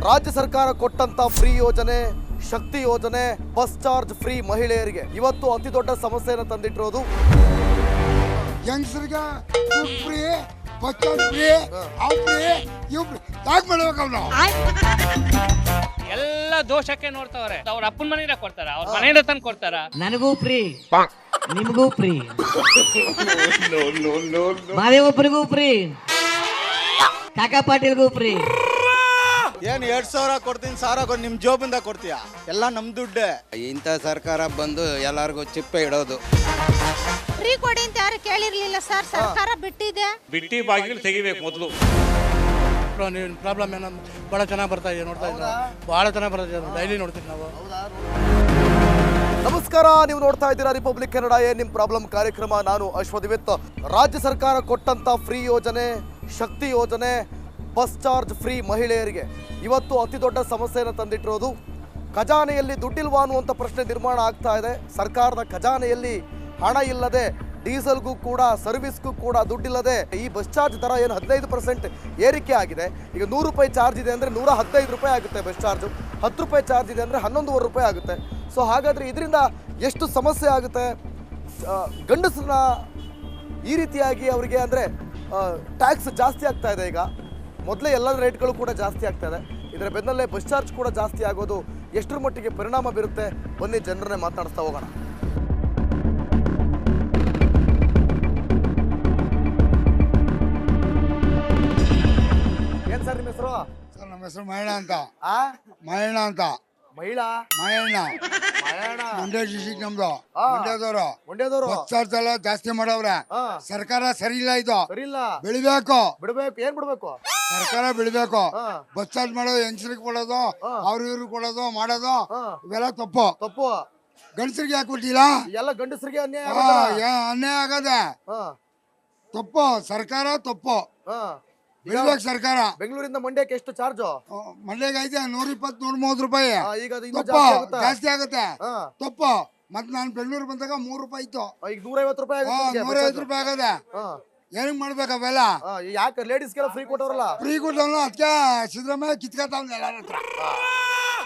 ರಾಜ್ಯ ಸರ್ಕಾರ ಕೊಟ್ಟಂತ ಫ್ರೀ ಯೋಜನೆ, ಶಕ್ತಿ ಯೋಜನೆ, ಬಸ್ ಚಾರ್ಜ್ ಫ್ರೀ ಮಹಿಳೆಯರಿಗೆ ಇವತ್ತು ಅತಿ ದೊಡ್ಡ ಸಮಸ್ಯೆಯನ್ನು ತಂದಿಟ್ಟಿರೋದು. ಯಂಗ್ಸ್ರಿಗೆ ಫ್ರೀ, ಬಸ್ ಚಾರ್ಜ್ ಫ್ರೀ, ಅವ್ ಫ್ರೀ, ಇವ್ ಫ್ರೀ. ಯಾಕೆ ಮಾಡ್ಬೇಕು ಅವ್ನು? ಎಲ್ಲ ದೋಷಕ್ಕೆ ನೋಡ್ತಾವ್ರೆ. ಅವ್ರ ಅಪ್ಪನ ಮನೆಯಿಂದ ಕೊಡ್ತಾರ, ಅವ್ರ ಮನೆಯಿಂದ ತಂದು ಕೊಡ್ತಾರ. ನನಗೂ ಫ್ರೀ, ನಿಮಗೂ ಫ್ರೀ, ಮಾದೇವಪ್ಪನಿಗೂ ಫ್ರೀ, ಕಾಕಾ ಪಾಟೀಲ್ಗೂ ಫ್ರೀ. ಏನ್ 2,000 ಕೊಡ್ತೀನಿ, 1,000 ನಿಮ್ ಜೋಬಿಂದ ಕೊಡ್ತೀಯ? ಎಲ್ಲ ನಮ್ ದುಡ್ಡೆ. ಇಂಥ ಸರ್ಕಾರ ಬಂದು ಎಲ್ಲಾರ್ಗು ಚಿಪ್ಪೆ ಇಡೋದು. ಫ್ರೀ ಕೊಡಿ ಅಂತ ಯಾರು ಕೇಳಿರ್ಲಿಲ್ಲ ಸರ್, ಸರ್ಕಾರ ಬಿಟ್ಟಿದೆ. ಬಿಟ್ಟಿ ಬಾಗಿಲು ತೆಗಿಬೇಕು ಮೊದಲು. ಪ್ರಾಬ್ಲಮ್ ಏನಂದ್ರೆ ಭಾಳ ಚೆನ್ನಾಗಿ ಬರ್ತಾ ಇದೆ, ನೋಡ್ತಾ ಇದ್ದೀವಿ, ಭಾಳ ಚೆನ್ನಾಗಿ ಬರ್ತಾ ಇದೆ, ಡೈಲಿ ನೋಡ್ತೀವಿ ನಾವು. ನಮಸ್ಕಾರ, ನೀವು ನೋಡ್ತಾ ಇದ್ದೀರಾ ರಿಪಬ್ಲಿಕ್ ಕನ್ನಡ ನಿಮ್ಮ ಪ್ರಾಬ್ಲಮ್ ಕಾರ್ಯಕ್ರಮ. ನಾನು ಅಶ್ವದಿವಿತ್. ರಾಜ್ಯ ಸರ್ಕಾರ ಕೊಟ್ಟಂತ ಫ್ರೀ ಯೋಜನೆ, ಶಕ್ತಿ ಯೋಜನೆ, ಬಸ್ ಚಾರ್ಜ್ ಫ್ರೀ ಮಹಿಳೆಯರಿಗೆ ಇವತ್ತು ಅತಿ ದೊಡ್ಡ ಸಮಸ್ಯೆಯನ್ನು ತಂದಿಟ್ಟಿರೋದು. ಖಜಾನೆಯಲ್ಲಿ ದುಡ್ಡಿಲ್ವಾ ಅನ್ನುವಂಥ ಪ್ರಶ್ನೆ ನಿರ್ಮಾಣ ಆಗ್ತಾ ಇದೆ. ಸರ್ಕಾರದ ಖಜಾನೆಯಲ್ಲಿ ಹಣ ಇಲ್ಲದೆ, ಡೀಸೆಲ್ಗೂ ಕೂಡ ಸರ್ವಿಸ್ಗೂ ಕೂಡ ದುಡ್ಡಿಲ್ಲದೆ ಈ ಬಸ್ ಚಾರ್ಜ್ ದರ ಏನು 15% ಏರಿಕೆ ಆಗಿದೆ. ಈಗ 100 ರೂಪಾಯಿ ಚಾರ್ಜ್ ಇದೆ ಅಂದರೆ 115 ರೂಪಾಯಿ ಆಗುತ್ತೆ ಬಸ್ ಚಾರ್ಜು. 10 ರೂಪಾಯಿ ಚಾರ್ಜ್ ಇದೆ ಅಂದರೆ 11.25 ರೂಪಾಯಿ ಆಗುತ್ತೆ. ಸೊ ಹಾಗಾದರೆ ಇದರಿಂದ ಎಷ್ಟು ಸಮಸ್ಯೆ ಆಗುತ್ತೆ? ಗಂಡಸರನ್ನ ಈ ರೀತಿಯಾಗಿ ಅವರಿಗೆ ಅಂದರೆ ಟ್ಯಾಕ್ಸ್ ಜಾಸ್ತಿ ಆಗ್ತಾ ಇದೆ. ಈಗ ಮೊದಲೇ ಎಲ್ಲ ರೇಟ್ಗಳು ಕೂಡ ಜಾಸ್ತಿ ಆಗ್ತಾ ಇದೆ. ಇದರ ಬೆನ್ನಲ್ಲೇ ಬಸ್ ಚಾರ್ಜ್ ಕೂಡ ಜಾಸ್ತಿ ಆಗೋದು ಎಷ್ಟರ ಮಟ್ಟಿಗೆ ಪರಿಣಾಮ ಬೀರುತ್ತೆ? ಬನ್ನಿ ಜನರನ್ನೇ ಮಾತನಾಡ್ತಾ ಹೋಗೋಣ. ಏನ್ ಸರ್ ನಿಮ್ಮ ಹೆಸರು? ಸರ್ ನಮ್ಮ ಹೆಸರು ಮಹೇಣ ಅಂತ. ಆ ಮಹೇಣ ಅಂತ. ಮಹಿಳಾ ಮಹೇಣ, ಮಹೇಣ ಮಂಡ್ಯ ಡಿಸ್ಟ್ರಿಕ್ಟ್ ನಮ್ದು. ಆ. ಮಂಡ್ಯದವರು. ಮಂಡ್ಯದವರು ಬಸ್ ಚಾರ್ಜ್ ಎಲ್ಲ ಜಾಸ್ತಿ ಮಾಡವ್ರೆ. ಹಾ. ಸರ್ಕಾರ ಸರಿ ಇಲ್ಲ, ಇದು ಸರಿ ಇಲ್ಲ, ಬೆಳಿಬೇಕು. ಬಿಡ್ಬೇಕು. ಏನ್ ಬಿಡ್ಬೇಕು? ಸರ್ಕಾರ ಬೆಳಿಬೇಕು. ಹಾ. ಬಸ್ ಚಾರ್ಜ್ ಮಾಡೋದು, ಹೆಂಗಸರಿಗೆ ಕೊಡೋದು, ಹಾ. ಇವ್ರಿಗೆ ಕೊಡೋದು, ಮಾಡೋದು ಹಾ. ಇವೆಲ್ಲ ತಪ್ಪು. ತಪ್ಪು. ಗಂಡಸರಿಗೆ ಯಾಕೆ ಕೊಟ್ಟಿಲ್ಲ? ಎಲ್ಲ ಗಂಡಸರಿಗೆ ಅನ್ಯಾಯ ಹಾ, ಆಗೋದಲ್ಲ? ಅನ್ಯಾಯ ಆಗದೆ. ಹಾ. ತಪ್ಪು, ಸರ್ಕಾರ ತಪ್ಪು. ಹಾ. ಈಗ ಬೆಳಿಬೇಕು ಸರ್ಕಾರ. ಬೆಂಗಳೂರಿಂದ ಮಂಡ್ಯಕ್ಕೆ ಎಷ್ಟು ಚಾರ್ಜು? ಮಂಡ್ಯಗೆ ಐತೆ 120, 130 ರೂಪಾಯಿ. ಈಗ ಅದು ಇನ್ನೂ ತಪ್ಪು, ಜಾಸ್ತಿ ಆಗುತ್ತಾ? ಜಾಸ್ತಿ ಆಗುತ್ತೆ. ಹಾ. ತಪ್ಪು. ಮತ್ತೆ ನಾನು ಬೆಂಗಳೂರು ಬಂದಾಗ 3 ರೂಪಾಯಿ ಇತ್ತು. ಈಗ 150 ರೂಪಾಯಿ ಆಗುತ್ತೆ ನಿಮ್ಗೆ ಬಸ್ 150 ಚಾರ್ಜ್. ರೂಪಾಯಿ ಆಗದೆ. ಹಾ. ಏನಕ್ಕೆ ಮಾಡ್ಬೇಕು ಅವೆಲ್ಲ? ಹಾ, ಯಾಕೆ ಲೇಡೀಸ್ಗೆಲ್ಲ ಫ್ರೀ ಕೊಟ್ಟವ್ರಲ್ಲ? ಫ್ರೀ ಕೊಟ್ಟವನು ಅದಕ್ಕೆ ಸಿದ್ದರಾಮಯ್ಯ ಕಿತ್ಕೊತಾವ್ನ ಎಲ್ಲರ ಹತ್ರ.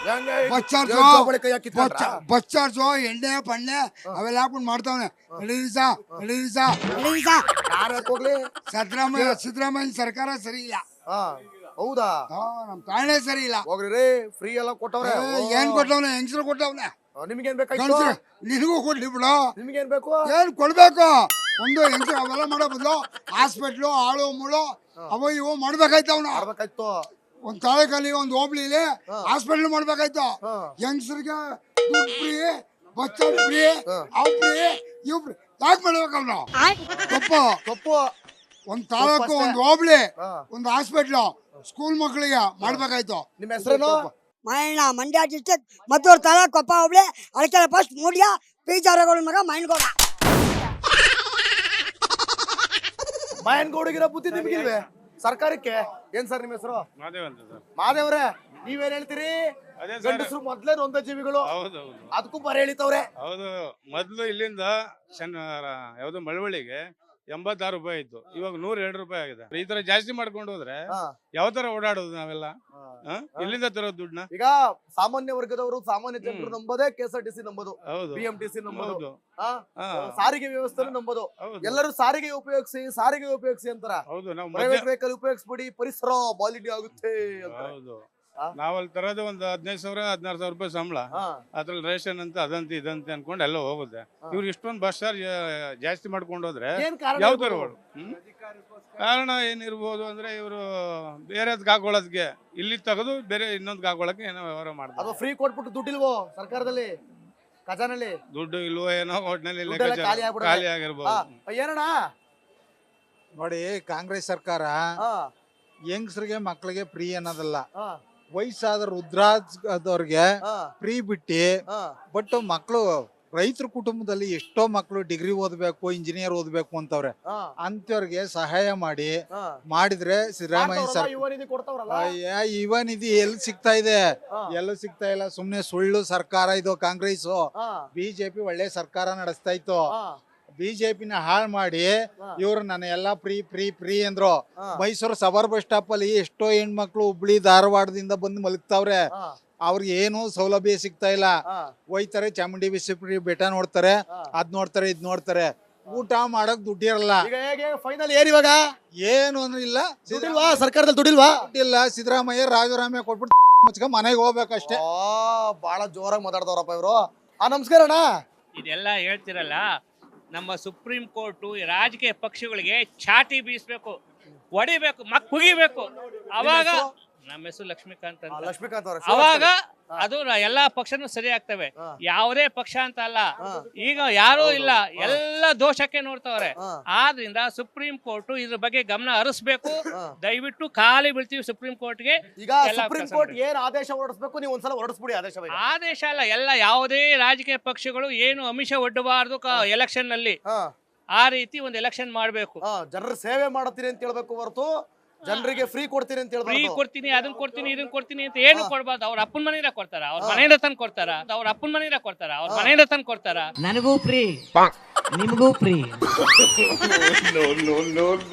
ಹೆಂಗೆ? ಬಸ್ ಚಾರ್ಜ್, ಏನ್ ಜೋಬಳಿ ಕೈ ಹಾಕಿ ಕಿತ್ಕೊಂಡ್ರಾ? ಬಸ್ ಚಾರ್ಜು, ಎಣ್ಣೆ ಪಣ್ಣೆ ಅವೆಲ್ಲ ಹಾಕೊಂಡು ಮಾಡ್ತಾವನೆ. ನಡೀರಿ ಯಾರ್ ಯಾಕ್ ಹೋಗ್ಲಿ? ಸಿದ್ದರಾಮಯ್ಯ ಸರ್ಕಾರ ಸರಿ ಇಲ್ಲ. ಹಾ, ಹೌದಾ? ನಮ್ ಕಾರಣೆ ಸರಿ ಇಲ್ಲ. ಹೋಗ್ರಿ ರೀ, ಫ್ರೀ ಎಲ್ಲ ಕೊಟ್ಟವ್ರೆ. ಏನ್ ಕೊಟ್ಟವನೆ? ಹೆಂಗಸರು ಕೊಟ್ಟವನೆ. ನಿಮ್ಗೇನ್ ಬೇಕಾಯ್ತು? ಗಂಡಸ್ರು ನಿನಗೂ ಕೊಡ್ಲಿ ಬಿಡು. ನಿಮ್ಗೇನ್ ಬೇಕು? ಏನ್ ಕೊಡ್ಬೇಕು? ಒಂದು ಹೆಂಗಸರು ಅವೆಲ್ಲ ಮಾಡೋ ಬದಲು ಹಾಸ್ಪಿಟ್ಲು, ಆಳು ಮುಳು ಅವ ಇವು ಮಾಡ್ಬೇಕಾಯ್ತು. ಅವ್ನ ಮಾಡ್ಬೇಕಾಯ್ತು. ಒಂದ್ ತಾಳೆಕಲ್ಲಿ, ಒಂದ್ ಹೋಬ್ಳಿಲಿ ಹಾಸ್ಪಿಟ್ಲ್ ಮಾಡ್ಬೇಕಾಯ್ತು. ಹಾ. ಹೆಂಗಸರಿಗೆ ದುಡ್ಡು ಫ್ರೀ, ಬಸ್ ಚಾರ್ಜ್ ಫ್ರೀ, ಅವ್ ಫ್ರೀ, ಇವ್ ಫ್ರೀ. ಯಾಕೆ ಮಾಡ್ಬೇಕು ಅವ್ನು? ತಪ್ಪು. ತಪ್ಪು. ಒಂದ್ ತಾಲೂಕು, ಒಂದ್ ಹೋಬ್ಳಿ, ಹಾ. ಒಂದ್ ಹಾಸ್ಪಿಟ್ಲು, ಸ್ಕೂಲ್ ಮಕ್ಕಳಿಗೆ ಮಾಡ್ಬೇಕಾಯ್ತು. ನಿಮ್ಮ ಹೆಸರೇನು? ಮಹೇಣ, ಮಂಡ್ಯ ಡಿಸ್ಟ್ರಿಕ್ಟ್, ಮದ್ದೂರು ತಾಲೂಕು, ಕೊಪ್ಪ ಹೋಬಳಿ, ಅಳಕೆರೆ ಫಸ್ಟ್, ಮೂಡಿಯ ಪೀಜಾರಗಳ ಮಗ ಮೈನ್ಗೌಡ. ಮಾಯನ್ಗೌಡಿಗಿರೋ ಬುದ್ಧಿ ನಿಮ್ಗಿಲ್ವೇ? ಸರ್ಕಾರಕ್ಕೆ ಏನ್ ಸರ್ ನಿಮ್ಮ ಹೆಸರು? ಮಾದೇವ್ ಅಂತ ಸರ್. ಮಾದೇವ್ರೆ, ನೀವೇನ್ ಹೇಳ್ತೀರಿ? ಅದೇ ಸರ್. ಗಂಡಸರು ಮೊದ್ಲೇ ನೊಂದ ಜೀವಿಗಳು, ಹೌದೌದು ಅದಕ್ಕೂ ಬರ ಹೇಳಿತವ್ರೆ. ಹೌದು. ಮೊದ್ಲು ಇಲ್ಲಿಂದ ಯಾವ್ದು ಮಳವಳ್ಳಿಗೆ 86 ರೂಪಾಯಿ ಇತ್ತು, ಇವಾಗ 102 ರೂಪಾಯಿ ಆಗಿದೆ. ಈ ತರ ಜಾಸ್ತಿ ಮಾಡ್ಕೊಂಡು ಹೋದ್ರೆ ಹಾ. ಯಾವ ತರ ಓಡಾಡೋದು ನಾವೆಲ್ಲ? ಹಾ. ಇಲ್ಲಿಂದ ತರೋದು ದುಡ್ಡನ್ನ? ಈಗ ಸಾಮಾನ್ಯ ವರ್ಗದವರು, ಸಾಮಾನ್ಯ ಜನರು ನಂಬೋದೇ KSRTC ನಂಬೋದು, ಹೌದು, BMTC ನಂಬೋದು, ಹೌದು, ಆ, ಹಾ. ಸಾರಿಗೆ ವ್ಯವಸ್ಥೆ ನಂಬೋದು. ಹೌದು, ಎಲ್ಲರೂ ಸಾರಿಗೆ ಉಪಯೋಗಿಸಿ ಅಂತಾರ. ಹೌದು. ನಾವು ಪ್ರೈವೇಟ್ ವೆಹಿಕಲ್ ಉಪಯೋಗಿಸ್ಬಿಡಿ, ಪರಿಸರ ಮಾಲಿನ್ಯ ಆಗುತ್ತೆ ಅಂತ. ಹೌದು. ಆ? ನಾವಲ್ಲಿ ತರೋದು ಒಂದು 15,000 16,000 ರೂಪಾಯಿ ಸಂಬಳ. ಹಾ. ಅದ್ರಲ್ಲಿ ರೇಷನ್ ಅಂತ ಅದಂತೆ ಇದಂತೆ ಅನ್ಕೊಂಡು ಎಲ್ಲ ಹೋಗುತ್ತೆ. ಇವ್ರು ಇಷ್ಟೊಂದು ಬಸ್ ಚಾರ್ಜ್ ಜಾಸ್ತಿ ಮಾಡ್ಕೊಂಡು ಹೋದ್ರೆ ಏನ್ ಕಾರಣ ಯಾವ ತರ ಇರ್ಬೋದು? ಕಾರಣ ಏನಿರ್ಬೋದು ಅಂದ್ರೆ ಇವರು ಬೇರೆದ್ಗೆ ಹಾಕೊಳ್ಳೋದಕ್ಕೆ, ಇಲ್ಲಿ ತೆಗೆದು ಬೇರೆ ಇನ್ನೊಂದು ಹಾಕೊಳ್ಳಕ್ಕೆ ಏನೋ ವ್ಯವಹಾರ ಮಾಡ್ತಾರೆ. ಅದು ಫ್ರೀ ಕೊಟ್ಬಿಟ್ಟು ದುಡ್ಡಿಲ್ವೋ ಸರ್ಕಾರದಲ್ಲಿ, ಖಜಾನಲ್ಲಿ? ದುಡ್ಡು ಇಲ್ವೋ ಏನೋ ಒಟ್ಟಿನಲ್ಲಿ ದುಡ್ಡೆಲ್ಲ ಖಾಲಿ ಆಗ್ಬಿಡುತ್ತೆ. ಖಾಲಿ ಆಗಿರ್ಬೋದು. ಏನಣ್ಣ? ನೋಡಿ, ಕಾಂಗ್ರೆಸ್ ಸರ್ಕಾರ ಹಾ. ಯಂಗ್ಸ್ರಿಗೆ ಮಕ್ಳಿಗೆ ಫ್ರೀ ಅನ್ನೋದಲ್ಲ. ಹಾ. ವಯಸ್ಸಾದ ವೃದ್ಧಾದವ್ರಿಗೆ ಹಾ. ಫ್ರೀ ಬಿಟ್ಟಿ, ಹಾ. ಬಟ್ ಮಕ್ಕಳು ರೈತರ ಕುಟುಂಬದಲ್ಲಿ ಎಷ್ಟೋ ಮಕ್ಕಳು ಡಿಗ್ರಿ ಓದ್ಬೇಕು, ಇಂಜಿನಿಯರ್ ಓದ್ಬೇಕು ಅಂತವ್ರೆ. ಹಾ. ಅಂತವ್ರಿಗೆ ಸಹಾಯ ಮಾಡಿ ಹಾ. ಮಾಡಿದ್ರೆ ಸಿದ್ದರಾಮಯ್ಯ ಮಾಡ್ತಾವ್ರಲ್ಲ, ಯುವ ನಿಧಿ ಕೊಡ್ತಾವ್ರಲ್ಲ. ಯುವ ನಿಧಿ ಎಲ್ಲಿ ಸಿಗ್ತಾ ಇದೆ? ಹಾ. ಎಲ್ಲೂ ಸಿಗ್ತಾ ಇಲ್ಲ. ಸುಮ್ನೆ ಸುಳ್ಳು ಸರ್ಕಾರ ಇದು ಕಾಂಗ್ರೆಸ್. ಹಾ. ಬಿಜೆಪಿ ಒಳ್ಳೆ ಸರ್ಕಾರ ನಡೆಸ್ತಾ ಇತ್ತು. ಹಾ. ಬಿಜೆಪಿನ ಹಾಳು ಮಾಡಿ ಇವ್ರು ನನ್ನ ಎಲ್ಲಾ ಫ್ರೀ ಅಂದ್ರು. ಮೈಸೂರು ಸಬರ್ ಬಸ್ ಸ್ಟಾಪ್ ಅಲ್ಲಿ ಎಷ್ಟೋ ಹೆಣ್ಮಕ್ಳು ಹುಬ್ಳಿ ಧಾರವಾಡದಿಂದ ಬಂದು ಮಲಗ್ತಾವ್ರೆ. ಅವ್ರಿಗೆ ಏನು ಸೌಲಭ್ಯ ಸಿಗ್ತಾ ಇಲ್ಲ. ಹೋಯ್ತಾರೆ ಚಾಮುಂಡಿ ಬೆಟ್ಟ ನೋಡ್ತಾರೆ, ಅದ್ ನೋಡ್ತಾರೆ ಇದ್ ನೋಡ್ತಾರೆ. ಊಟ ಮಾಡಕ್ ದುಡ್ಡಿರಲ್ಲ. ಈಗ ಹೇಗೆ ಫೈನಲ್ ಏನ್ ಇವಾಗ? ಏನು ಅಂದ್ರೆ ಇಲ್ಲ, ದುಡ್ಡಿಲ್ವಾ ಸರ್ಕಾರದಲ್ಲಿ? ದುಡ್ಡಿಲ್ವಾ? ದುಡ್ಡಿಲ್ಲ. ಸಿದ್ದರಾಮಯ್ಯ ರಾಜರಾಮಯ್ಯ ಕೊಟ್ಬಿಟ್ಟು ಮುಚ್ಕ ಮನೆಗೆ ಹೋಗ್ಬೇಕಷ್ಟೇ. ಬಹಳ ಜೋರಾಗಿ ಮಾತಾಡ್ತಾವ್ರಪ್ಪ ಇವರು. ನಮಸ್ಕಾರ ಅಣ್ಣ. ಇದೆಲ್ಲ ಹೇಳ್ತಿರಲ್ಲ, ನಮ್ಮ ಸುಪ್ರೀಂ ಕೋರ್ಟು ರಾಜಕೀಯ ಪಕ್ಷಗಳಿಗೆ ಚಾಟಿ ಬೀಸ್ಬೇಕು, ಹೊಡಿಬೇಕು, ಕುಗಿಬೇಕು. ಅವಾಗ ನಮ್ಮ ಹೆಸರು ಲಕ್ಷ್ಮೀಕಾಂತ್ ಅಂತ. ಲಕ್ಷ್ಮೀಕಾಂತ್ ಅವ್ರೆ. ಅವಾಗ ಅದು ಎಲ್ಲಾ ಪಕ್ಷನೂ ಸರಿ ಆಗ್ತವೆ. ಯಾವುದೇ ಪಕ್ಷ ಅಂತ ಅಲ್ಲ, ಈಗ ಯಾರೂ ಇಲ್ಲ, ಎಲ್ಲ ದೋಷಕ್ಕೆ ನೋಡ್ತಾವ್ರೆ. ಆದ್ರಿಂದ ಸುಪ್ರೀಂ ಕೋರ್ಟ್ ಇದ್ರ ಬಗ್ಗೆ ಗಮನ ಹರಿಸ್ಬೇಕು. ದಯವಿಟ್ಟು ಖಾಲಿ ಬೀಳ್ತೀವಿ ಸುಪ್ರೀಂ ಕೋರ್ಟ್ಗೆ. ಈಗ ಸುಪ್ರೀಂ ಕೋರ್ಟ್ ಏನ್ ಆದೇಶ ಹೊರಡಿಸ್ಬೇಕು, ನೀವು ಒಂದ್ಸಲ ಹೊರಡಿಸ್ಬಿಡಿ ಆದೇಶ. ಆದೇಶ ಅಲ್ಲ, ಎಲ್ಲ ಯಾವುದೇ ರಾಜಕೀಯ ಪಕ್ಷಗಳು ಏನು ಆಮಿಷ ಒಡ್ಡಬಾರ್ದು ಎಲೆಕ್ಷನ್ ನಲ್ಲಿ. ಆ ರೀತಿ ಒಂದು ಎಲೆಕ್ಷನ್ ಮಾಡ್ಬೇಕು. ಜನರ ಸೇವೆ ಮಾಡುತ್ತೀರಿ ಅಂತ ಹೇಳ್ಬೇಕು ಹೊರತು ಜನರಿಗೆ ಫ್ರೀ ಕೊಡ್ತೀನಿ ಅಂತ ಫ್ರೀ ಹೇಳ್ಬೇಕು. ಕೊಡ್ತೀನಿ, ಅದನ್ನ ಕೊಡ್ತೀನಿ, ಇದನ್ನ ಕೊಡ್ತೀನಿ ಅಂತ ಏನು ಕೊಡ್ಬಾರ್ದು. ಅವ್ರ ಅಪ್ಪನ ಮನೆಯಿಂದ ಕೊಡ್ತಾರ, ಅವ್ರ ಮನೆಯಿಂದ ತಂದು ಕೊಡ್ತಾರ. ಅವ್ರ ಅಪ್ಪನ ಮನೆಯಿಂದ ಕೊಡ್ತಾರ, ಅವ್ರ ಮನೆಯಿಂದ ತಂದು ಕೊಡ್ತಾರ. ನನಗೂ ಫ್ರೀ, ನಿಮಗೂ ಫ್ರೀ,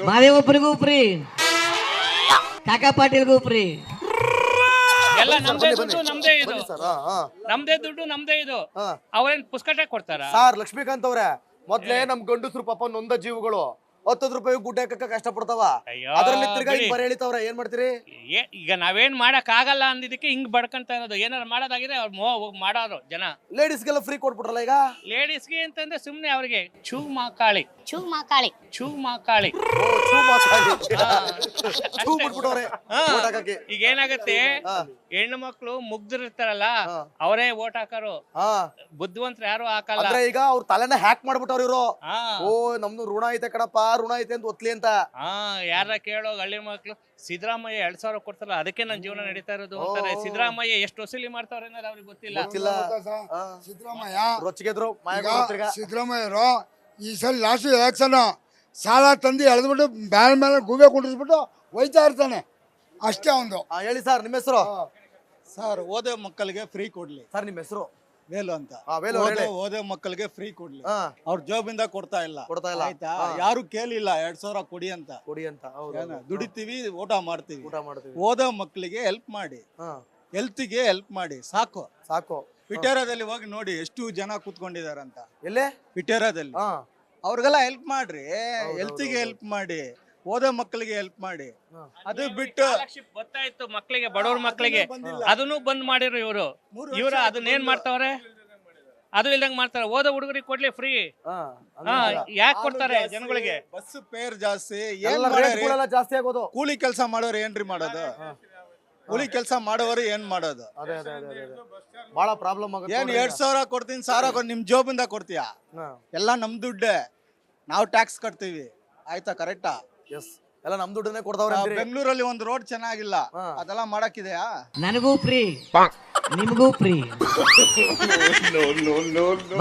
ಮಾದೇವಪ್ಪನಿಗೂ ಫ್ರೀ, ಕಾಕಾ ಪಾಟೀಲ್ಗೂ ಫ್ರೀ. ಎಲ್ಲ ನಮ್ದೇ ದುಡ್ಡು, ನಮ್ದೇ ಇದು, ನಮ್ದೇ ದುಡ್ಡು, ನಮ್ದೇ ಇದು. ಅವ್ರೇನ್ ಪುಸ್ತಕ ಕೊಡ್ತಾರ? ಸರ್ ಲಕ್ಷ್ಮೀಕಾಂತ್ ಅವ್ರೆ, ಮೊದ್ಲೇ ನಮ್ ಗಂಡಸ್ರು ಪಾಪ ನೊಂದ ಜೀವಗಳು 10 ರೂಪಾಯಿ ಗುಡ್ಡೆ ಹಾಕಕ್ಕ ಕಷ್ಟ ಪಡ್ತಾವ. ಅದ್ರಲ್ಲಿ ತಿರ್ಗಾ ಬರ ಹೇಳಿತವ್ರ, ಏನ್ ಮಾಡ್ತೀರಿ? ಈಗ ನಾವೇನ್ ಮಾಡಕ್ ಆಗಲ್ಲ ಅಂದಿದ್ದಕ್ಕೆ ಹಿಂಗ್ ಬಡ್ಕಂತ ಇರೋದು. ಏನಾರ ಮಾಡೋದಾಗಿದೆ ಅವ್ರು ಮಾಡೋರು ಜನ. ಲೇಡೀಸ್ಗೆಲ್ಲ ಫ್ರೀ ಕೊಟ್ಬಿಟ್ರಲ್ಲ ಈಗ. ಲೇಡೀಸ್ಗೆ ಅಂತಂದ್ರೆ ಸುಮ್ನೆ ಅವ್ರಿಗೆ ಚೂ ಮಾಕಾಳಿ ಚೂ ಮಾಕಾಳಿ ಈಗ ಏನಾಗತ್ತೆ, ಹೆಣ್ಣು ಮಕ್ಳು ಮುಗ್ದಿರ್ತಾರಲ್ಲ ಅವರೇ ಓಟ್ ಹಾಕೋರು, ಬುದ್ಧಿವಂತರು ಯಾರು ಹಾಕಲ್ಲ. ಅಂದ್ರೆ ಈಗ ಅವ್ರ ತಲೆನ ಹ್ಯಾಕ್ ಮಾಡ್ಬಿಟ್ಟವ್ರ ಇವ್ರು. ಓ ನಮ್ದು ಋಣ ಐತೆ ಕಣಪ್ಪ, ಋಣ ಐತೆ ಅಂತ ಒತ್ಲಿ ಅಂತ. ಯಾರ ಕೇಳೋ ಹಳ್ಳಿ ಮಕ್ಳು ಸಿದ್ದರಾಮಯ್ಯ 2,000 ಕೊಡ್ತಾರಲ್ಲ, ಅದಕ್ಕೆ ನನ್ನ ಜೀವನ ನಡೀತಾ ಇರೋದು ಅಂತಾರೆ. ಸಿದ್ದರಾಮಯ್ಯ ಎಷ್ಟು ವಸೂಲಿ ಮಾಡ್ತಾವ್ರೆ ಅನ್ನೋದು ಅವ್ರಿಗೆ ಗೊತ್ತಿಲ್ಲ. ಸಿದ್ದರಾಮಯ್ಯ ರೊಚ್ಚಿಗೆದ್ರು ಸಿದ್ದರಾಮಯ್ಯರು ಈ ಸಲ ಲಾಸ್ಟ್ ಎಲೆಕ್ಷನ್ ಸಾಲ ತಂದು ಎಳೆದ್ಬಿಟ್ಟು ಬ್ಯಾನ್ ಮೇಲೆ ಗೂಬೆ ಕುಂಡಿಸ್ಬಿಟ್ಟು ಹೋಯ್ತಾ ಇರ್ತಾನೆ ಅಷ್ಟೇ ಒಂದು. ಹೇಳಿ ಸರ್, ನಿಮ್ಮ ಹೆಸರು? ಸರ್ ಓದೋ ಮಕ್ಕಳಿಗೆ ಫ್ರೀ ಕೊಡ್ಲಿ. ಸರ್ ನಿಮ್ಮ ಹೆಸರು? ವೇಲು ಅಂತ. ಓದೋ ಮಕ್ಕಳಿಗೆ ಫ್ರೀ ಕೊಡ್ಲಿ. ಅವ್ರ ಜಾಬಿಂದ ಕೊಡ್ತಾ ಇಲ್ಲ ಆಯ್ತಾ? ಯಾರು ಕೇಳಿಲ್ಲ 2,000 ಕೊಡಿ ಅಂತ. ದುಡಿತೀವಿ, ಊಟ ಮಾಡ್ತೀವಿ. ಓದೋ ಮಕ್ಕಳಿಗೆ ಹೆಲ್ಪ್ ಮಾಡಿ, ಹೆಲ್ತ್ಗೆ ಹೆಲ್ಪ್ ಮಾಡಿ, ಸಾಕು. ಪಿಟೇರಾದಲ್ಲಿ ಹೋಗಿ ನೋಡಿ ಎಷ್ಟು ಜನ ಕೂತ್ಕೊಂಡಿದಾರಂತ. ಎಲ್ಲೇ? ಪಿಟೇರಾದಲ್ಲಿ. ಅವ್ರಿಗೆಲ್ಲ ಹೆಲ್ಪ್ ಮಾಡ್ರಿ, ಹೆಲ್ತ್ಗೆ ಹೆಲ್ಪ್ ಮಾಡಿ, ಓದೋ ಮಕ್ಕಳಿಗೆ ಹೆಲ್ಪ್ ಮಾಡಿ. ಅದು ಬಿಟ್ಟು ಗೊತ್ತಾಯ್ತು ಮಕ್ಕಳಿಗೆ, ಬಡವ್ರ ಮಕ್ಕಳಿಗೆ ಅದನ್ನು ಬಂದ್ ಮಾಡಿರು ಇವರು. ಅದನ್ನೇನ್ ಮಾಡ್ತಾವ್ರೆ? ಅದು ಇಲ್ದಂಗ್ ಮಾಡ್ತಾರೆ. ಓದೋ ಹುಡುಗರಿಗೆ ಕೊಡ್ಲಿ ಫ್ರೀ. ಯಾಕೆ ಕೊಡ್ತಾರೆ ಜನಗಳಿಗೆ? ಬಸ್ ಫೇರ್ ಜಾಸ್ತಿ. ಜಾಸ್ತಿ ಆಗೋದು. ಕೂಲಿ ಕೆಲಸ ಮಾಡೋರು ಏನ್ರಿ ಮಾಡೋದು? ಕೂಲಿ ಕೆಲಸ ಮಾಡೋರು ಏನ್ ಮಾಡೋದು? ಬಹಳ ಪ್ರಾಬ್ಲಮ್ ಆಗುತ್ತೆ. ಏನ್ 2,000 ಕೊಡ್ತೀನಿ, 1,000 ನಿಮ್ ಜೋಬಿಂದ ಕೊಡ್ತೀಯ? ಎಲ್ಲ ನಮ್ ದುಡ್ಡೆ, ನಾವು ಟ್ಯಾಕ್ಸ್ ಕಟ್ತೀವಿ ಆಯ್ತಾ? ಕರೆಕ್ಟಾ? ಎಲ್ಲ ನಮ್ ದುಡ್ಡನ್ನೇ ಕೊಡ್ತಾವ್ರೆ. ಬೆಂಗಳೂರಲ್ಲಿ ಒಂದು ರೋಡ್ ಚೆನ್ನಾಗಿಲ್ಲ, ಅದೆಲ್ಲ ಮಾಡಕ್ಕಿದೆಯಾ? ನನಗೂ ಫ್ರೀ, ನಿಮಗೂ ಫ್ರೀ,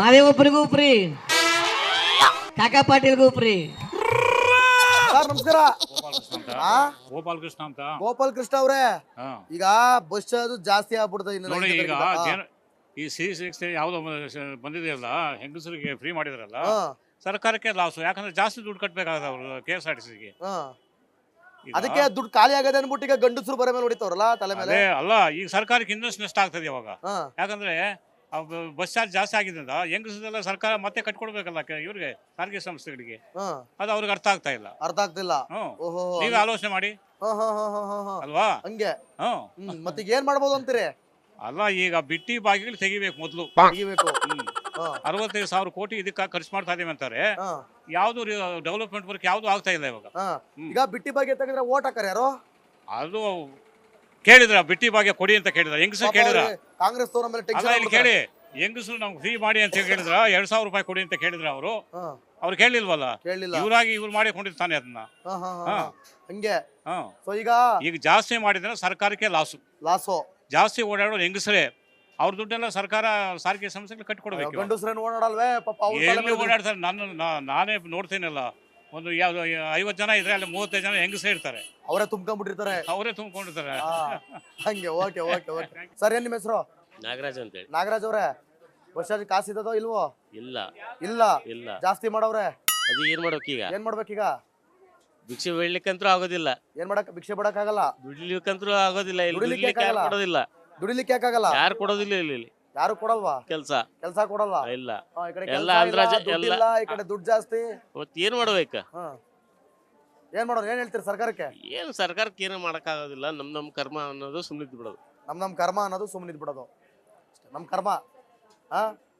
ಮಾದೇವಪ್ಪನಿಗೂ ಫ್ರೀ, ಕಾಕಾ ಪಾಟೀಲ್ಗೂ ಫ್ರೀ. ಸರ್ ನಮಸ್ಕಾರ. ಗೋಪಾಲ್ ಕೃಷ್ಣ ಅಂತ. ಗೋಪಾಲ್ ಕೃಷ್ಣ ಅವ್ರೆ, ಈಗ ಬಸ್ ಚಾರ್ಜ್ ಜಾಸ್ತಿ ಆಗ್ಬಿಡ್ತದೆ. ಈಗ ಈ C6 ಯಾವ್ದೋ ಬಂದಿದೆಯಲ್ಲ, ಹೆಂಗಸರಿಗೆ ಫ್ರೀ ಮಾಡಿದಾರಲ್ಲ, ಸರ್ಕಾರಕ್ಕೆ ಲಾಸ್. ಯಾಕಂದ್ರೆ ಜಾಸ್ತಿ ದುಡ್ಡು ಕಟ್ಬೇಕಾಗದ ಅವರು KSRTCಗೆ. ಅದಕ್ಕೆ ದುಡ್ಡು ಖಾಲಿ ಆಗದೆ ಅನ್ಬಿಟ್ಟು ಈಗ ಗಂಡಸರು ಬರ ಮೇಲೆ ಹೊಡಿತಾವ್ರಲ್ಲ ತಲೆ ಮೇಲೆ. ಅಲ್ಲ, ಈಗ ಸರ್ಕಾರಕ್ಕೆ ಇನ್ನಷ್ಟು ನಷ್ಟ ಆಗ್ತದೆ ಅವಾಗ. ಯಾಕಂದ್ರೆ ಬಸ್ ಚಾರ್ಜ್ ಜಾಸ್ತಿ ಆಗಿದ್ರಿಂದ ಹೆಂಗಸರೆಲ್ಲ ಸರ್ಕಾರ ಮತ್ತೆ ಕಟ್ಕೊಡ್ಬೇಕಲ್ಲ ಇವ್ರಿಗೆ, ಸಾರಿಗೆ ಸಂಸ್ಥೆಗಳಿಗೆ. ಅದು ಅವ್ರಿಗೆ ಅರ್ಥ ಆಗ್ತಿಲ್ಲ. ನೀವೇ ಆಲೋಚನೆ ಮಾಡಿ ಅಲ್ವಾ? ಹಂಗೆ ಮತ್ತೀಗ ಏನ್ ಮಾಡ್ಬೋದು ಅಂತೀರಿ? ಅಲ್ಲ, ಈಗ ಬಿಟ್ಟಿ ಬಾಗಿಲು ತೆಗಿಬೇಕು ಮೊದ್ಲು. 65,000 ಕೋಟಿ ಇದಕ್ಕೆ ಖರ್ಚು ಮಾಡ್ತಾ ಇದೀವಿ ಅಂತಾರೆ. ಯಾವ್ದು ಡೆವಲಪ್ಮೆಂಟ್ ವರ್ಕ್ ಯಾವ್ದು ಆಗ್ತಾ ಇಲ್ಲ ಇವಾಗ. ಈಗ ಬಿಟ್ಟಿ ಭಾಗ್ಯ ತೆಗೆದ್ರೆ ಓಟ್ ಹಾಕರ್ ಯಾರು? ಅದು ಕೇಳಿದ್ರ, ಬಿಟ್ಟಿ ಭಾಗ್ಯ ಕೊಡಿ ಅಂತ ಕೇಳಿದ್ರ, ಹೆಂಗಸರು ಕೇಳಿದ್ರ. ಕಾಂಗ್ರೆಸ್ ಇಲ್ಲಿ ಕೇಳಿ, ಹೆಂಗಸರು ನಮ್ಗೆ ಫ್ರೀ ಮಾಡಿ ಅಂತ ಕೇಳಿದ್ರ, 2,000 ರೂಪಾಯಿ ಕೊಡಿ ಅಂತ ಕೇಳಿದ್ರ ಅವರು. ಅವ್ರು ಕೇಳಿಲ್ವಲ್ಲ, ಇವ್ರಾಗಿ ಇವ್ರು ಮಾಡಿ ಕೊಂಡಿರ್ತಾನೆ ಅದನ್ನ. ಹಂಗೆ ಈಗ ಜಾಸ್ತಿ ಮಾಡಿದ್ರೆ ಸರ್ಕಾರಕ್ಕೆ ಲಾಸು. ಜಾಸ್ತಿ ಓಡಾಡೋರು ಹೆಂಗಸರೇ, ಅವ್ರ ದುಡ್ಡೆಲ್ಲ ಸರ್ಕಾರ ಸಾರಿಗೆ ಸಂಸ್ಥೆಗಳು ಕಟ್ಕೊಡ್ಬೇಕು. ಎಲ್ಲಿ ಓಡಾಡ್ತಾರೆ? ನಾನೇ ನೋಡ್ತೀನಲ್ಲ, ಒಂದು ಯಾವ್ದು 50 ಜನ ಇದ್ರೆ ಅಲ್ಲಿ 35 ಜನ ಹೆಂಗಸೇ ಇರ್ತಾರೆ. ಅವರೇ ತುಂಬ್ಕೊಂಡ್ಬಿಟ್ಟಿರ್ತಾರೆ. ಹಂಗೆ. ಓಕೆ ಸರ್, ಏನ್ ನಿಮ್ಮ ಹೆಸರು? ನಾಗರಾಜ್ ಅಂತ ಹೇಳಿ. ನಾಗರಾಜ್ ಅವ್ರೆ, ಬಸ್ ಚಾರ್ಜ್ ಕಾಸಿದ್ದೋ ಇಲ್ವೋ? ಇಲ್ಲ ಇಲ್ಲ. ಇಲ್ಲ ಜಾಸ್ತಿ ಮಾಡವ್ರೆ. ಅದು ಏನ್ ಮಾಡ್ಬೇಕು ಈಗ? ಏನ್ ಮಾಡ್ಬೇಕೀಗ? ಭಿಕ್ಷೆ ಬೇಡ್ಲಿಕ್ಕಂತೂ ಆಗೋದಿಲ್ಲ, ಏನ್ ಮಾಡಕ್ ಭಿಕ್ಷೆ ಬಿಡಕ್ ಆಗಲ್ಲ, ದುಡಿಲಿಕ್ಕಂತೂ ಆಗೋದಿಲ್ಲ, ಇಲ್ಲಿ ದುಡಿಲಿಕ್ಕೆ ದುಡಿಲಿಕ್ಕೆ ಯಾರು ಆಗಲ್ಲ. ಕೊಡೋದಿಲ್ಲ, ದುಡಿಲಿಕ್ಕೆ ಯಾಕಾಗಲ್ಲ? ಯಾರು ಕೊಡೋದಿಲ್ಲ ಇಲ್ಲಿ ಯಾರು ಕೊಡಲ್ವಾ? ಕೆಲಸ ಕೆಲ್ಸ ಕೊಡಲ್ಲ. ಇಲ್ಲ. ಈ ಕಡೆ ಎಲ್ಲ ಕೆಲ್ಸ ಆಂಧ್ರ ಇಲ್ಲ, ದುಡ್ಡು ಇಲ್ಲ, ಈ ಕಡೆ ದುಡ್ಡು ಜಾಸ್ತಿ. ಮತ್ ಏನ್ ಮಾಡ್ಬೇಕ? ಏನ್ ಮಾಡೋದು? ಏನ್ ಹೇಳ್ತೀರಿ ಸರ್ಕಾರಕ್ಕೆ? ಏನು ಸರ್ಕಾರಕ್ಕೆ ಏನು ಮಾಡಕ್ ಆಗೋದಿಲ್ಲ, ನಮ್ ಕರ್ಮ ಅನ್ನೋದು ಸುಮ್ಮನೆ ಬಿಡೋದು. ನಮ್ ಕರ್ಮ ಅನ್ನೋದು ಸುಮ್ಮನೆ ಇದ್ಬಿಡೋದು. ನಮ್ ಕರ್ಮ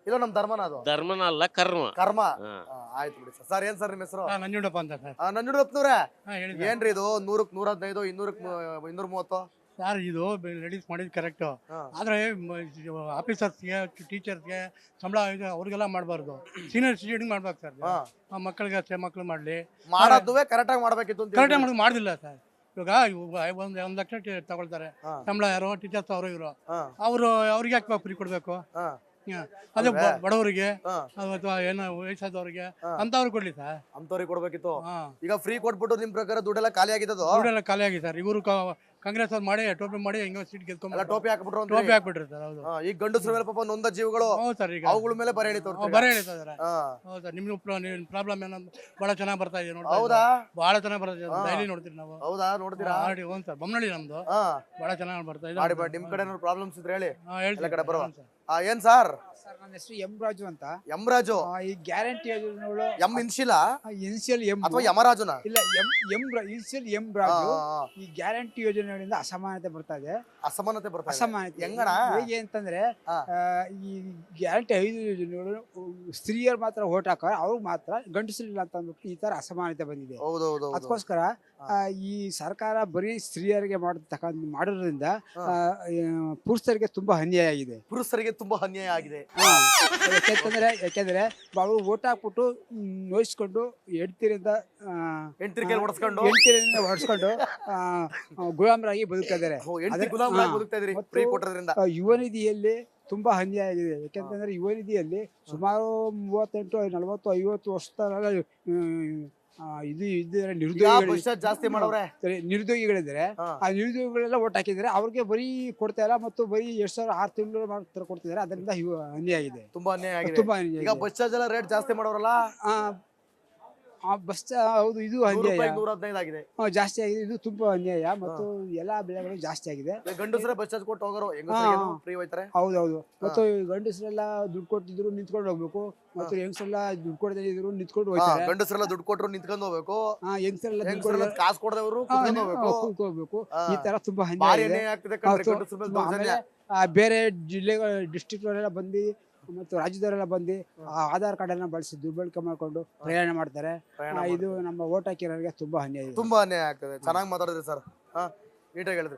ಇಲ್ಲ ನಮ್ ಧರ್ಮನ ಅದು? ಧರ್ಮನ ಅಲ್ಲ, ಕರ್ಮ. ಕರ್ಮ. ಹಾ. ಆಯ್ತು ಬಿಡಿ ಸರ್. ಏನ್ ಸರ್ ನಿಮ್ಮ ಹೆಸರು? ನಂಜುಂಡಪ್ಪ ಅಂತ ಸರ್. ನಂಜುಂಡಪ್ಪನವ್ರೆ, ಹೇಳಿ ಏನ್ರಿ ಇದು 100ಕ್ಕೆ 115, 200ಕ್ಕೆ 230? ಸರ್, ಇದು ಲೇಡೀಸ್ ಮಾಡಿದ್ ಕರೆಕ್ಟು. ಆದ್ರೆ ಆಫೀಸರ್ಸ್ಗೆ, ಟೀಚರ್ಸ್ಗೆ ಸಂಬಳ ಅವ್ರಿಗೆಲ್ಲ ಮಾಡಬಾರ್ದು, ಸೀನಿಯರ್ ಸಿಟಿಜನ್ ಮಾಡ್ಬೇಕು ಸರ್. ಮಕ್ಕಳಿಗೆ ಅಷ್ಟೇ, ಮಕ್ಳು ಮಾಡ್ಲಿ, ಮಾಡೋದುವೆ ಕರೆಕ್ಟ್ ಆಗಿ ಮಾಡ್ಬೇಕಿತ್ತು ಅಂತ ಕರೆಕ್ಟಾಗಿ ಮಾಡೋದು ಮಾಡ್ದಿಲ್ಲ ಸರ್. ಇವಾಗ ಒಂದ್ ಲಕ್ಷ ತಗೊಳ್ತಾರೆ ಸಂಬಳ, ಯಾರು ಟೀಚರ್ಸ್ ಅವರು ಇವರು, ಅವ್ರಿಗೆ ಯಾಕೆ ಫ್ರೀ ಕೊಡ್ಬೇಕು? ಅದೇ ಬಡವರಿಗೆ ಅಥವಾ ಏನೋ ವಯಸ್ಸಾದವ್ರಿಗೆ ಅಂತವ್ರಿಗೆ ಕೊಡ್ಲಿ ಸರ್. ಅಂತವ್ರಿಗೆ ಕೊಡ್ಬೇಕಿತ್ತು. ಈಗ ಫ್ರೀ ಕೊಟ್ಬಿಟ್ಟು ನಿಮ್ ಪ್ರಕಾರ ದುಡ್ಡೆಲ್ಲ ಖಾಲಿ ಆಗಿದ್ದು? ದುಡ್ಡೆಲ್ಲ ಖಾಲಿ ಆಗಿದೆ ಸರ್. ಇವರು ಕಾಂಗ್ರೆಸ್ ಅವ್ರು ಮಾಡಿ ಟೋಪಿ ಮಾಡಿ ಹೆಂಗೋ ಸೀಟ್ ಗೆದ್ಕೊಂಡ್ ಟೋಪಿ ಹಾಕ್ಬಿಟ್ರು. ಟೋಪಿ ಹಾಕ್ಬಿಟ್ರಿ ಸರ್. ಹೌದು. ಈಗ ಗಂಡಸ್ರ ಮೇಲೆ ಪಾಪ ನೊಂದ ಜೀವಗಳು, ಹೌದು ಸರ್. ಈಗ ಅವುಗಳ ಮೇಲೆ ಬರ ಎಳಿತ ಬರ ಹೇಳ್ತಾ ಇದಾರೆ. ಹೌದು ಸರ್. ನಿಮ್ ಪ್ರಾಬ್ಲಮ್ ಏನೋ ಬಹಳ ಚೆನ್ನಾಗಿ ಬರ್ತಾ ಇದೆ ನೋಡಿ. ಹೌದಾ? ಬಹಳ ಚೆನ್ನಾಗಿ ಬರ್ತಾ ಇದೆ, ಡೈಲಿ ನೋಡ್ತೀವಿ ನಾವು. ಹೌದಾ? ನೋಡ್ತೀರಾ? ಹ್ಞೂ ಸರ್. ಬೊಮ್ಮನಹಳ್ಳಿ ನಮ್ದು ಬಹಳ ಚೆನ್ನಾಗಿ ಬರ್ತಾ ಇದೆ. ನಿಮ್ ಕಡೆ ಪ್ರಾಬ್ಲಮ್ಸ್ ಇದ್ರೆ ಹೇಳಿ. ಹೇಳ್ತೀನಿ ಕಡೆ ಬರುವ. ಏನ್ ಸರ್? ನನ್ನ ಹೆಸರು ಎಂ ರಾಜು ಅಂತ. ಎಂ ರಾಜು? ಈ ಗ್ಯಾರಂಟಿ ಯೋಜನೆಗಳು ಎಂ ಇನ್ಶಿಲ ಇನ್ಸಿಯಲ್ ಎಂ ಅಥವಾ ಯಮರಾಜುನ? ಇಲ್ಲ, ಇನ್ಸಿಯಲ್ ಎಂ ರಾಜು. ಈ ಗ್ಯಾರಂಟಿ ಯೋಜನೆಗಳಿಂದ ಅಸಮಾನತೆ ಬರ್ತಾ ಇದೆ. ಅಸಮಾನತೆ ಬರ್ತಾ ಇದೆ. ಅಸಮಾನತೆ ಹೆಂಗಣ? ಹೇಗೆ ಅಂತಂದ್ರೆ, ಈ ಗ್ಯಾರಂಟಿ 5 ಯೋಜನೆಗಳು ಸ್ತ್ರೀಯರು ಮಾತ್ರ ಓಟ್ ಹಾಕೋರು, ಅವ್ರಿಗೆ ಮಾತ್ರ ಗಂಡಸರಿಲ್ಲ ಅಂತ ಅಂದ್ಬಿಟ್ಟು ಈ ತರ ಅಸಮಾನತೆ ಬಂದಿದೆ. ಅದಕ್ಕೋಸ್ಕರ ಈ ಸರ್ಕಾರ ಬರೀ ಸ್ತ್ರೀಯರಿಗೆ ಮಾಡೋದ್ರಿಂದ ಪುರುಷರಿಗೆ ತುಂಬಾ ಅನ್ಯಾಯ ಆಗಿದೆ. ಪುರುಷರಿಗೆ ತುಂಬಾ ಅನ್ಯಾಯ ಆಗಿದೆ. ಯಾಕೆಂದ್ರೆ ಅವರು ಓಟ್ ಹಾಕ್ಬಿಟ್ಟು ನೋಯಿಸ್ಕೊಂಡು ಹೆಂಡತಿರಿಂದ ಹೊಡ್ಸ್ಕೊಂಡು ಗುಲಾಮರಾಗಿ ಬದುಕ್ತಾ ಇದಾರೆ. ಯುವ ನಿಧಿಯಲ್ಲಿ ತುಂಬಾ ಅನ್ಯಾಯ ಆಗಿದೆ. ಯಾಕೆಂತಂದ್ರೆ ಯುವ ನಿಧಿಯಲ್ಲಿ ಸುಮಾರು 38, 40, 50 ವರ್ಷದ ನಿರುದ್ಯೋಗಿಗಳಿದ್ರೆ, ಆ ನಿರುದ್ಯೋಗಿಗಳೆಲ್ಲ ಓಟ್ ಹಾಕಿದ್ರೆ ಅವ್ರಿಗೆ ಬರೀ ಕೊಡ್ತಾ ಇಲ್ಲ, ಮತ್ತು ಬರೀ 2,006 ತಿಂಗಳು ಮಾತ್ರ ಕೊಡ್ತಿದ್ದಾರೆ. ಅದರಿಂದ ಅನ್ಯಾಯ ಆಗಿದೆ, ತುಂಬಾ ಅನ್ಯಾಯ ಆಗಿದೆ. ತುಂಬಾ ಅನ್ಯಾಯ. ಈಗ ಬಸ್ ಚಾರ್ಜ್ ಎಲ್ಲ ರೇಟ್ ಜಾಸ್ತಿ ಮಾಡೋರಲ್ಲ? ಬಸ್ ಹೌದು, ಇದು ಅನ್ಯಾಯ. 115 ಆಗಿದೆ. ಜಾಸ್ತಿ ಆಗಿದೆ. ಇದು ತುಂಬಾ ಅನ್ಯಾಯ, ಮತ್ತು ಎಲ್ಲಾ ಬೆಳೆಗಳು ಜಾಸ್ತಿ ಆಗಿದೆ. ಗಂಡಸರೇ ಬಸ್ ಚಾರ್ಜ್ ಕೊಟ್ಟು ಹೋಗೋರು, ಫ್ರೀ ಹೋಯ್ತಾರೆ. ಹೌದೌದು. ಮತ್ತು ಗಂಡಸರೆಲ್ಲ ದುಡ್ಡು ಕೊಟ್ಟಿದ್ರು ನಿಂತ್ಕೊಂಡು ಹೋಗ್ಬೇಕು, ಮತ್ತು ಹೆಂಗಸರೆಲ್ಲ ದುಡ್ಡು ಕೊಡದೇ ಇದ್ರು ನಿಂತ್ಕೊಂಡು ಹೋಗ್ತಾರೆ. ಗಂಡಸರೆಲ್ಲ ದುಡ್ಡು ಕೊಟ್ಟರು ನಿಂತ್ಕೊಂಡು ಹೋಗ್ಬೇಕು, ಹೆಂಗಸರೆಲ್ಲ ಕಾಸು ಕೊಡದವರು ಹೋಗ್ಬೇಕು. ಈ ತರ ತುಂಬಾ ಅನ್ಯಾಯ ಇದೆ. ಬೇರೆ ಜಿಲ್ಲೆಗಳ ಡಿಸ್ಟ್ರಿಕ್ಟ್ ಬಂದು ಮತ್ತು ರಾಜ್ಯದವರೆಲ್ಲ ಬಂದು ಆಧಾರ್ ಕಾರ್ಡ್ ಅನ್ನ ಬಳಸಿ ದುರ್ಬಳಕೆ ಮಾಡ್ಕೊಂಡು ಪ್ರಯಾಣ ಮಾಡ್ತಾರೆ. ಇದು ನಮ್ಮ ಓಟ್ ಹಾಕಿರೋರಿಗೆ ತುಂಬಾ ಅನ್ಯಾಯ ಇದೆ. ತುಂಬಾ ಅನ್ಯಾಯ ಆಗ್ತದೆ. ಚೆನ್ನಾಗಿ ಮಾತಾಡಿದ್ರಿ ಸರ್, ನೀಟಾಗಿ ಹೇಳಿದ್ರಿ.